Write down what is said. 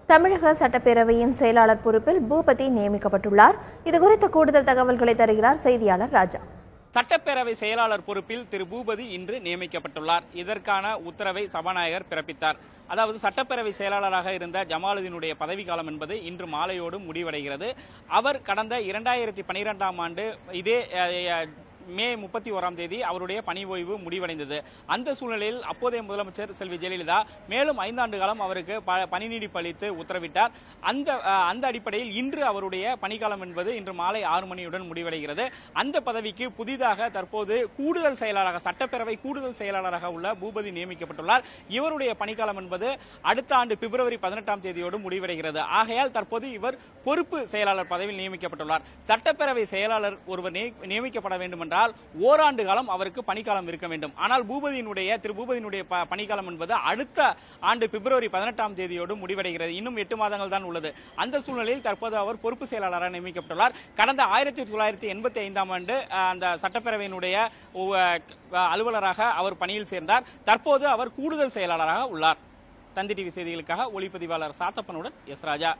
தமிழக சட்டப்பேரவையின் செயலாளர் பொறுப்பில் பூபதி நியமிக்கப்பட்டுள்ளார். இதுகுறித்த கூடுதல் தகவல்களை தருகிறார் செய்தியாளர் ராஜா. சட்டப்பேரவை செயலாளர் பொறுப்பில் திரு பூபதி இன்று நியமிக்கப்பட்டுள்ளார். இதற்கான உத்தரவை சபாநாயகர் பிறப்பித்தார். அதாவது சட்டப்பேரவை செயலாளராக இருந்த ஜமாலுதீனுடைய பதவிக்காலம் என்பது இன்று மாலையோடு முடிவடைகிறது. அவர் கடந்த 2012ஆம் ஆண்டு இதே மே 31ஆம் தேதி அவருடைய பணி ஓய்வு முடிவடைந்தது. அந்த சூழ்நிலையில் அப்போதைய முதலமைச்சர் செல்வி ஜெயலலிதா மேலும் 5 ஆண்டு காலம் அவருக்கு பணி நீடிப்பு அளித்து உத்தரவிட்டார். அந்த அடிப்படையில் இன்று அவருடைய பணிக்காலம் என்பது இன்று மாலை 6 மணியுடன் முடிவடைகிறது. அந்த பதவிக்கு புதிதாக தற்போது கூடுதல் செயலாளராக சட்டப்பேரவை கூடுதல் செயலாளராக உள்ள பூபதி நியமிக்கப்பட்டுள்ளார். இவருடைய பணிக்காலம் என்பது அடுத்த ஆண்டு பிப்ரவரி 18ஆம் தேதியோடு முடிவடைகிறது. ஆகையால் தற்போது இவர் பொறுப்பு செயலாளர் பதவியில் நியமிக்கப்பட்டுள்ளார். சட்டப்பேரவை செயலாளர் ஒருவர் நியமிக்கப்பட வேண்டும் என்றால் ஓராண்டு காலம் அவருக்கு பணிக்காலம் இருக்க வேண்டும். ஆனால் திரு பூபதியினுடைய பணிக்காலம் என்பது அடுத்த ஆண்டு பிப்ரவரி 18ஆம் தேதியோடு முடிவடைகிறது. இன்னும் 8 மாதங்கள் தான் உள்ளது. அந்த சூழ்நிலையில் தற்போது அவர் பொறுப்பு செயலாளராக நியமிக்கப்பட்டுள்ளார். கடந்த 1985ஆம் ஆண்டு அந்த சட்டப்பேரவையினுடைய அலுவலராக அவர் பணியில் சேர்ந்தார். தற்போது அவர் கூடுதல் செயலாளராக உள்ளார். தந்தி டிவி செய்திகளுக்காக ஒளிப்பதிவாளர் சாத்தப்பனுடன் எஸ் ராஜா.